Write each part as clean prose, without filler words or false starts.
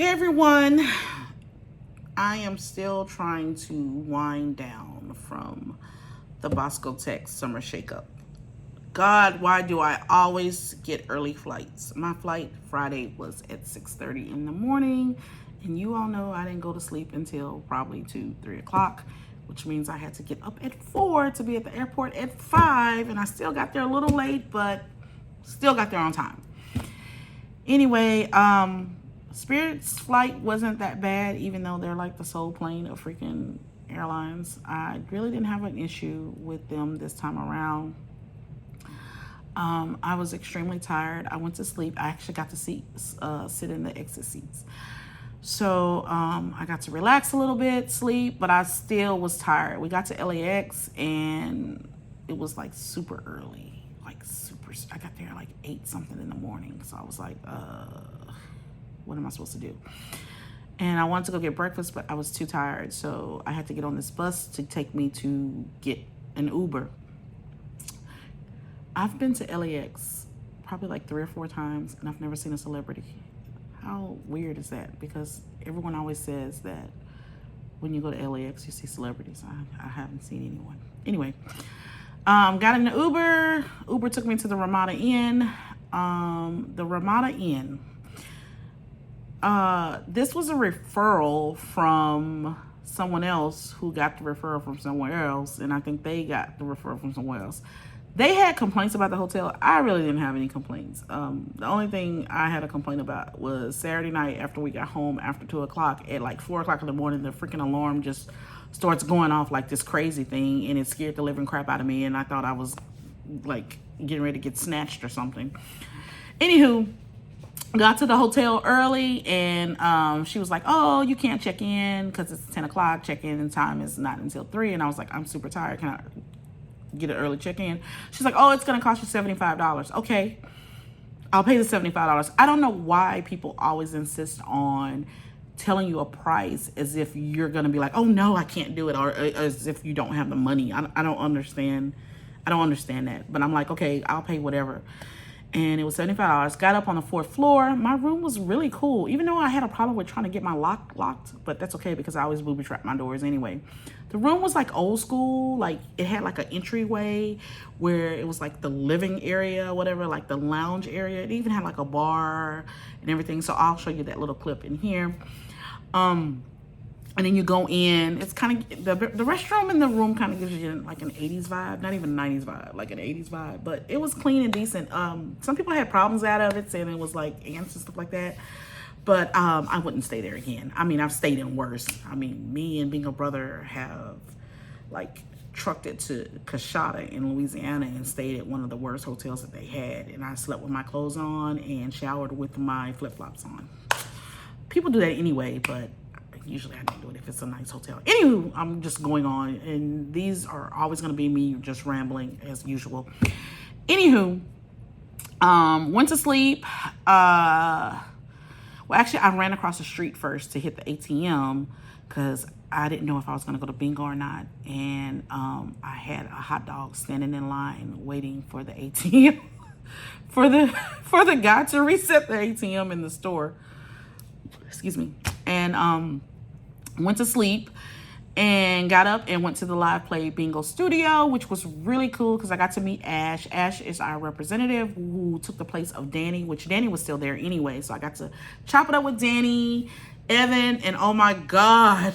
Hey everyone, I am still trying to wind down from the Bosco Tech summer shakeup. God, why do I always get early flights? My flight Friday was at 6:30 in the morning, and you all know I didn't go to sleep until probably 2, 3 o'clock, which means I had to get up at 4 to be at the airport at 5, and I still got there a little late, but still got there on time. Anyway, Spirit's flight wasn't that bad, even though they're like the sole plane of freaking airlines. I really didn't have an issue with them this time around. I was extremely tired. I went to sleep. I actually got to sit in the exit seats. So I got to relax a little bit, sleep, but I still was tired. We got to LAX and it was like super early, like super. I got there like 8 something in the morning. So I was like, what am I supposed to do? And I wanted to go get breakfast, but I was too tired. So I had to get on this bus to take me to get an Uber. I've been to LAX probably like 3 or 4 times, and I've never seen a celebrity. How weird is that? Because everyone always says that when you go to LAX, you see celebrities. I haven't seen anyone. Anyway, got in the Uber. Uber took me to the Ramada Inn. The Ramada Inn. This was a referral from someone else who got the referral from somewhere else, and I think they got the referral from somewhere else. They had complaints about the hotel. I really didn't have any complaints. The only thing I had a complaint about was Saturday night after we got home after 2 o'clock. At like 4 o'clock in the morning, the freaking alarm just starts going off like this crazy thing, and it scared the living crap out of me, and I thought I was like getting ready to get snatched or something. Anywho, got to the hotel early, and she was like, oh, you can't check in because it's 10 o'clock. Check-in time is not until 3. And I was like, I'm super tired. Can I get an early check-in? She's like, oh, it's going to cost you $75. Okay, I'll pay the $75. I don't know why people always insist on telling you a price as if you're going to be like, oh, no, I can't do it, or as if you don't have the money. I don't understand. I don't understand that. But I'm like, okay, I'll pay whatever. And it was $75. Got up on the 4th floor. My room was really cool, even though I had a problem with trying to get my lock locked, but that's okay because I always booby trap my doors anyway. The room was like old school. Like it had like an entryway where it was like the living area, whatever, like the lounge area. It even had like a bar and everything. So I'll show you that little clip in here. And then you go in, it's kind of, the restroom in the room kind of gives you like an 80s vibe, not even 90s vibe, like an 80s vibe, but it was clean and decent. Some people had problems out of it, saying it was like ants and stuff like that, but I wouldn't stay there again. I mean, I've stayed in worse. I mean, me and being a brother have like trucked it to Coshada in Louisiana and stayed at one of the worst hotels that they had, and I slept with my clothes on and showered with my flip-flops on. People do that anyway, but usually I don't do it if it's a nice hotel. Anywho, I'm just going on, and these are always going to be me just rambling as usual. Anywho, went to sleep. Well, actually, I ran across the street first to hit the ATM because I didn't know if I was going to go to bingo or not, and I had a hot dog standing in line waiting for the ATM for the guy to reset the ATM in the store. Excuse me. And went to sleep and got up and went to the live play bingo studio, which was really cool because I got to meet Ash. Ash is our representative who took the place of Danny, which Danny was still there anyway. So I got to chop it up with Danny, Evan, and oh my God,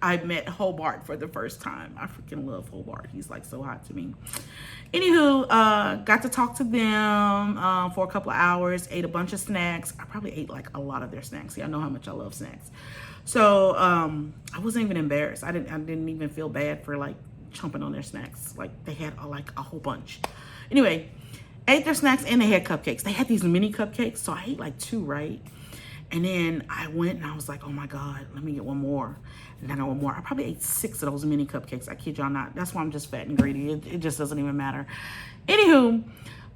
I met Hobart for the first time. I freaking love Hobart. He's like so hot to me. Anywho, got to talk to them for a couple of hours, ate a bunch of snacks. I probably ate like a lot of their snacks. Yeah, I know how much I love snacks. So I wasn't even embarrassed. I didn't even feel bad for like chomping on their snacks. Like they had like a whole bunch. Anyway, ate their snacks and they had cupcakes. They had these mini cupcakes. So I ate like 2, right? And then I went and I was like, oh my God, let me get one more. And then I got one more. I probably ate 6 of those mini cupcakes. I kid y'all not. That's why I'm just fat and greedy. It just doesn't even matter. Anywho,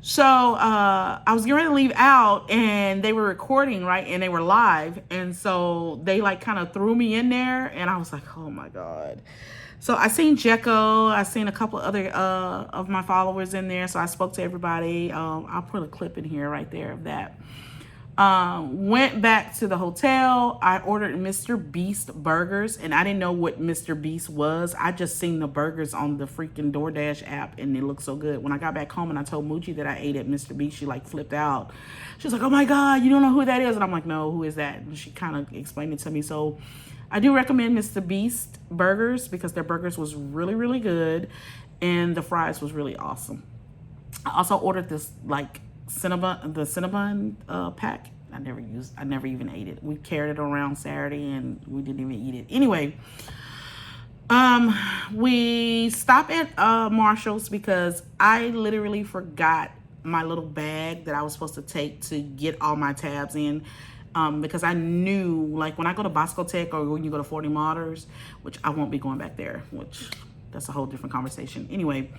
so I was getting ready to leave out and they were recording, right? And they were live. And so they like kind of threw me in there and I was like, oh my God. So I seen Jekko. I seen a couple other of my followers in there. So I spoke to everybody. I'll put a clip in here right there of that. Went back to the hotel. I ordered Mr. Beast burgers, and I didn't know what Mr. Beast was. I just seen the burgers on the freaking DoorDash app, and it looked so good. When I got back home and I told Moochie that I ate at Mr. Beast, she like flipped out. She was like, "Oh my God, you don't know who that is?" And I'm like, "No, who is that?" And she kind of explained it to me. So I do recommend Mr. Beast burgers because their burgers was really, really good, and the fries was really awesome. I also ordered this like Cinnabon pack. I never even ate it. We carried it around Saturday and we didn't even eat it. Anyway, we stopped at Marshall's because I literally forgot my little bag that I was supposed to take to get all my tabs in. Because I knew, like, when I go to Bosco Tech or when you go to 40 Motors, which I won't be going back there, which that's a whole different conversation. Anyway,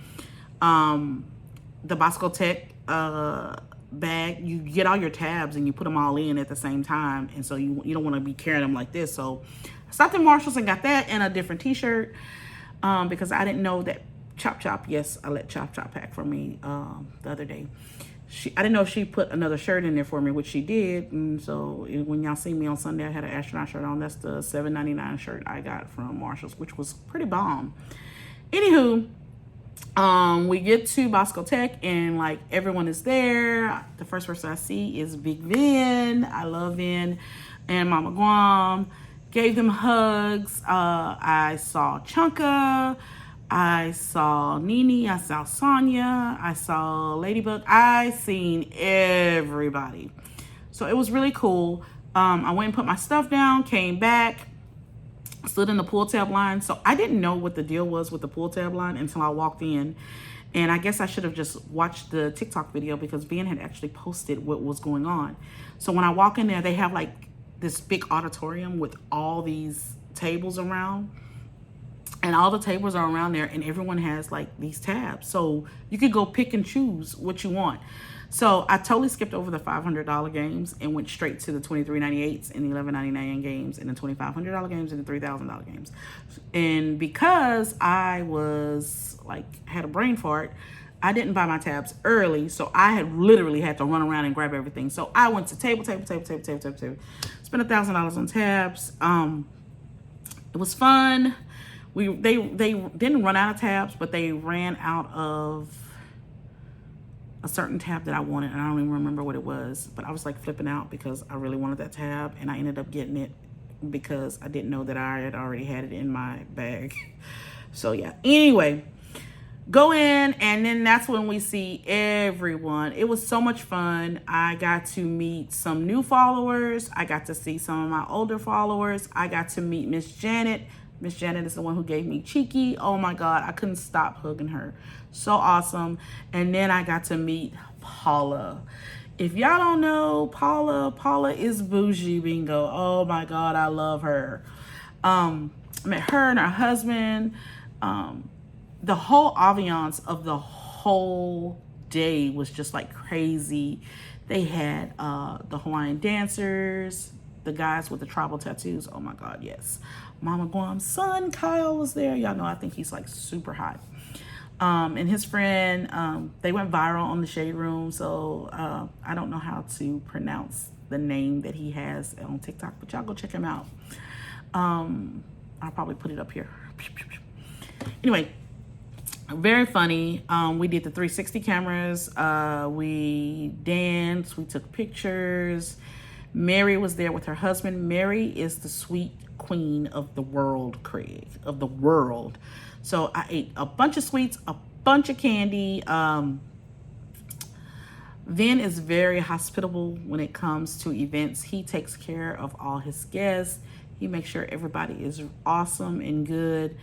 the Bosco Tech bag, you get all your tabs and you put them all in at the same time, and so you don't want to be carrying them like this. So I stopped at Marshall's and got that and a different t-shirt because I didn't know that Chop Chop, yes, I let Chop Chop pack for me the other day. I didn't know if she put another shirt in there for me, which she did. And so when y'all see me on Sunday, I had an astronaut shirt on. That's the $7.99 shirt I got from Marshall's, which was pretty bomb. Anywho, we get to Bosco Tech and like everyone is there. The first person I see is Big Vin. I love Vin and Mama Guam. Gave them hugs. I saw Chunka. I saw Nene. I saw Sonia. I saw Ladybug. I seen everybody. So it was really cool. I went and put my stuff down, came back, stood in the pool tab line. So I didn't know what the deal was with the pool tab line until I walked in. And I guess I should have just watched the TikTok video because Ben had actually posted what was going on. So when I walk in there, they have like this big auditorium with all these tables around. And all the tables are around there and everyone has like these tabs. So you could go pick and choose what you want. So I totally skipped over the $500 games and went straight to the $23.98s and the $11.99 games and the $2,500 games and the $3,000 games. And because I was like, had a brain fart, I didn't buy my tabs early. So I had literally had to run around and grab everything. So I went to table. Spent $1,000 on tabs. It was fun. They didn't run out of tabs, but they ran out of a certain tab that I wanted, and I don't even remember what it was. But I was like flipping out because I really wanted that tab, and I ended up getting it because I didn't know that I had already had it in my bag. So yeah. Anyway, go in, and then that's when we see everyone. It was so much fun. I got to meet some new followers. I got to see some of my older followers. I got to meet Miss Janet. Miss Janet is the one who gave me Cheeky. Oh my God, I couldn't stop hugging her. So awesome. And then I got to meet Paula. If y'all don't know Paula is bougie bingo. Oh my God, I love her. I met her and her husband. The whole ambiance of the whole day was just like crazy. They had the Hawaiian dancers, the guys with the tribal tattoos. Oh my God, yes. Mama Guam's son, Kyle, was there. Y'all know I think he's like super hot. And his friend, they went viral on the Shade Room. So I don't know how to pronounce the name that he has on TikTok, but y'all go check him out. I'll probably put it up here. Anyway, very funny. We did the 360 cameras. We danced. We took pictures. Mary was there with her husband. Mary is the sweet queen of the world, Craig, of the world. So I ate a bunch of sweets, a bunch of candy. Vin is very hospitable when it comes to events. He takes care of all his guests. He makes sure everybody is awesome and good.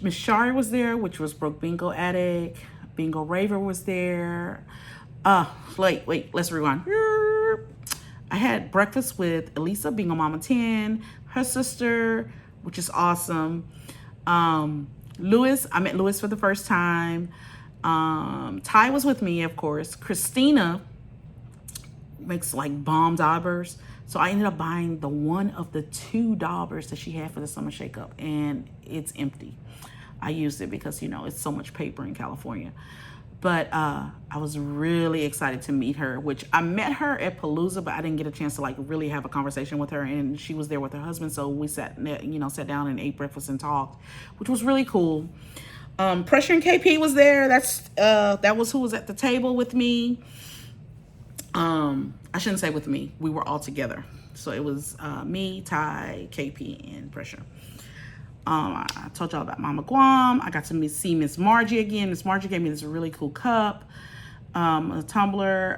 Miss Shari was there, which was Broke Bingo Addict. Bingo Raver was there. Wait, let's rewind. I had breakfast with Elisa, Bingo Mama 10, her sister, which is awesome. Lewis, I met Lewis for the first time. Ty was with me, of course. Christina makes like bomb daubers. So I ended up buying the one of the 2 daubers that she had for the summer shakeup, and it's empty. I used it because, you know, it's so much paper in California. But I was really excited to meet her, which I met her at Palooza, but I didn't get a chance to like really have a conversation with her. And she was there with her husband, so we sat down and ate breakfast and talked, which was really cool. Pressure and KP was there. That was who was at the table with me. I shouldn't say with me. We were all together. So it was me, Ty, KP, and Pressure. I told y'all about Mama Guam. I got to see Miss Margie again. Miss Margie gave me this really cool cup, a tumbler.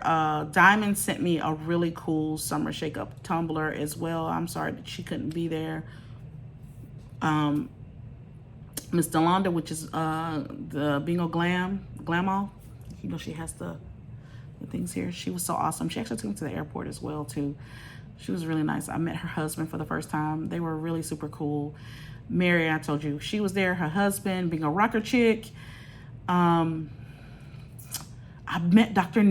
Diamond sent me a really cool Summer Shake Up tumbler as well. I'm sorry that she couldn't be there. Miss Delonda, which is the Bingo Glamo. You know, she has the things here. She was so awesome. She actually took me to the airport as well too. She was really nice. I met her husband for the first time. They were really super cool. Mary, I told you, she was there. Her husband, being a rocker chick. I met Dr.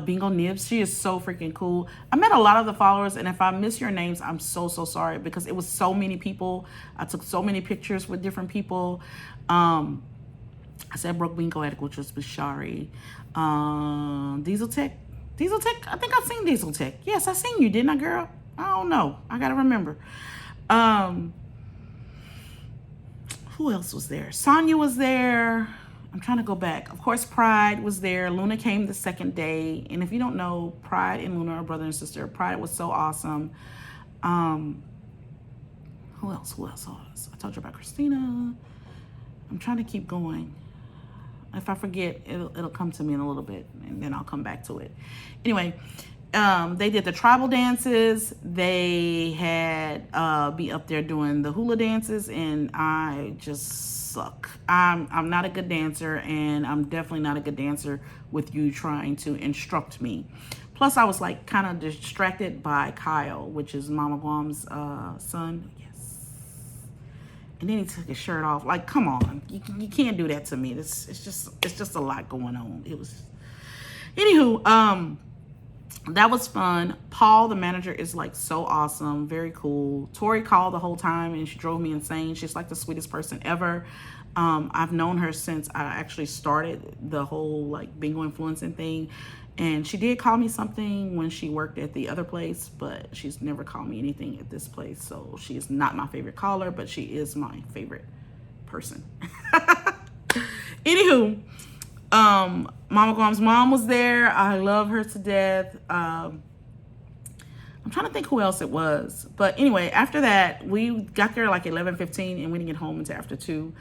Bingo Nibs. She is so freaking cool. I met a lot of the followers, and if I miss your names, I'm so sorry, because it was so many people. I took so many pictures with different people. I said Broke Bingo Addict, which was Bashari. Diesel Tech. I think I've seen Diesel Tech. Yes, I seen you, didn't I, girl? I don't know. I gotta remember. Who else was there? Sonya was there. I'm trying to go back. Of course, Pride was there. Luna came the second day. And if you don't know, Pride and Luna are brother and sister. Pride was so awesome. Who else? I told you about Christina. I'm trying to keep going. If I forget, it'll come to me in a little bit, and then I'll come back to it. Anyway, they did the tribal dances. They had be up there doing the hula dances, and I just suck. I'm not a good dancer, and I'm definitely not a good dancer with you trying to instruct me. Plus, I was like kind of distracted by Kyle, which is Mama Guam's son. And then he took his shirt off. Like, come on, you can't do that to me. It's just a lot going on. It was, anywho, that was fun. Paul, the manager, is like so awesome, very cool. Tori called the whole time and she drove me insane. She's like the sweetest person ever. I've known her since I actually started the whole like bingo influencing thing. And she did call me something when she worked at the other place, but she's never called me anything at this place. So she is not my favorite caller, but she is my favorite person. Anywho, Mama Guam's mom was there. I love her to death. I'm trying to think who else it was. But anyway, after that, we got there like 11:15 and we didn't get home until after 2.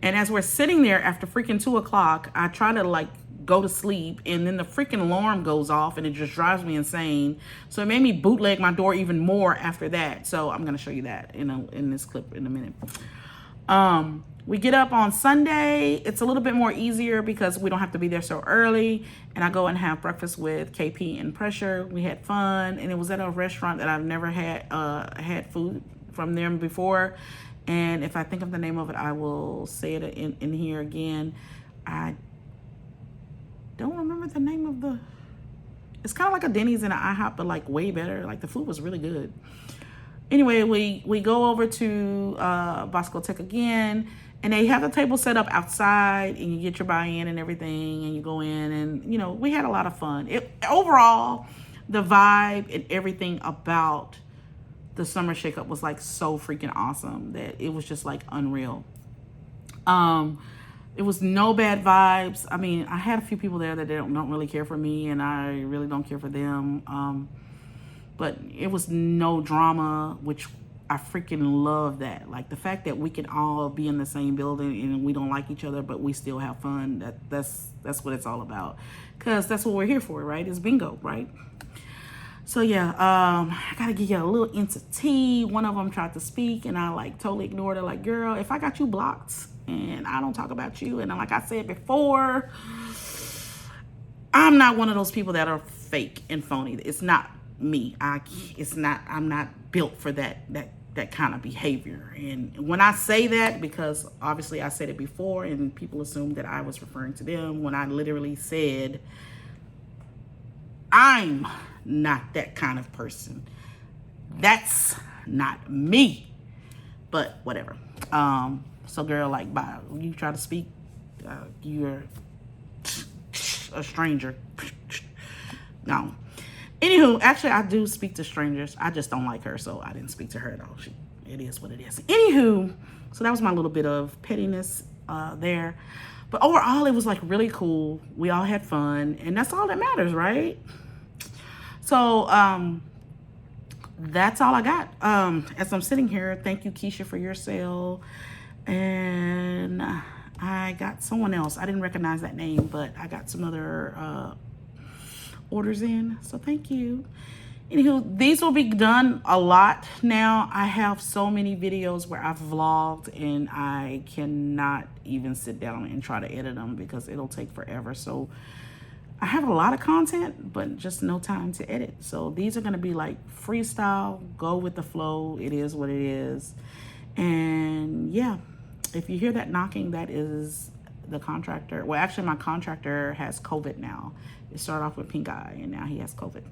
And as we're sitting there after freaking 2 o'clock, I try to like go to sleep, and then the freaking alarm goes off and it just drives me insane. So it made me bootleg my door even more after that. So I'm going to show you that in this clip in a minute. We get up on Sunday. It's a little bit more easier because we don't have to be there so early. And I go and have breakfast with KP and Pressure. We had fun, and it was at a restaurant that I've never had food from them before. And if I think of the name of it, I will say it in here again. I don't remember the name of the, it's kind of like a Denny's and an IHOP, but like way better. Like the food was really good. Anyway, we go over to Bosco Tech again, and they have the table set up outside, and you get your buy-in and everything, and you go in, and you know, we had a lot of fun. Overall, the vibe and everything about the Summer Shake-Up was like so freaking awesome that it was just like unreal. It was no bad vibes. I mean, I had a few people there that don't really care for me, and I really don't care for them. But it was no drama, which I freaking love that. Like the fact that we can all be in the same building and we don't like each other, but we still have fun. That's what it's all about. Because that's what we're here for, right? It's bingo, right? So yeah, I gotta give you a little into tea. One of them tried to speak, and I like totally ignored her. Like, girl, if I got you blocked and I don't talk about you, and like I said before, I'm not one of those people that are fake and phony. It's not me. I'm not built for that kind of behavior. And when I say that, because obviously I said it before and people assumed that I was referring to them, when I literally said I'm not that kind of person. That's not me. But whatever. So girl, like, bye. You try to speak, you're a stranger. No. Anywho, actually, I do speak to strangers. I just don't like her, so I didn't speak to her at all. It is what it is. Anywho, so that was my little bit of pettiness there. But overall, it was like really cool. We all had fun, and that's all that matters, right? So that's all I got. As I'm sitting here, thank you, Keisha, for your sale. And I got someone else. I didn't recognize that name, but I got some other orders in. So thank you. Anywho, these will be done a lot now. I have so many videos where I've vlogged and I cannot even sit down and try to edit them because it'll take forever. So I have a lot of content, but just no time to edit. So these are going to be like freestyle, go with the flow. It is what it is. And yeah, if you hear that knocking, that is the contractor. Well, actually my contractor has COVID now. It started off with pink eye and now he has COVID.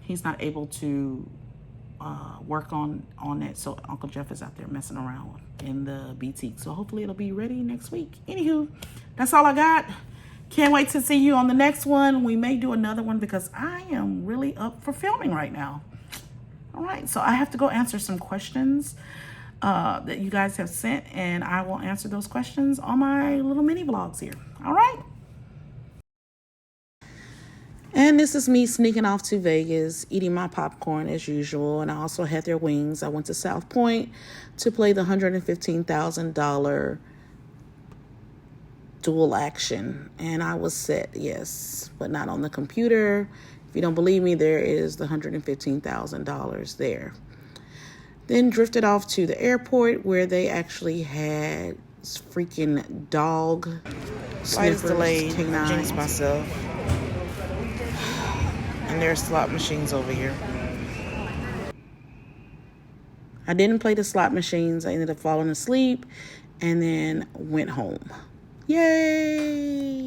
He's not able to work on it, so Uncle Jeff is out there messing around in the boutique. So hopefully it'll be ready next week. Anywho, that's all I got. Can't wait to see you on the next one. We may do another one because I am really up for filming right now. All right, so I have to go answer some questions that you guys have sent, and I will answer those questions on my little mini vlogs here. All right. And this is me sneaking off to Vegas, eating my popcorn as usual. And I also had their wings. I went to South Point to play the $115,000 dual action. And I was set, yes, but not on the computer. If you don't believe me, there is the $115,000 there. Then drifted off to the airport where they actually had freaking dog sniffers. Delayed. Canines. Jinxed myself. And there's slot machines over here. I didn't play the slot machines. I ended up falling asleep and then went home. Yay!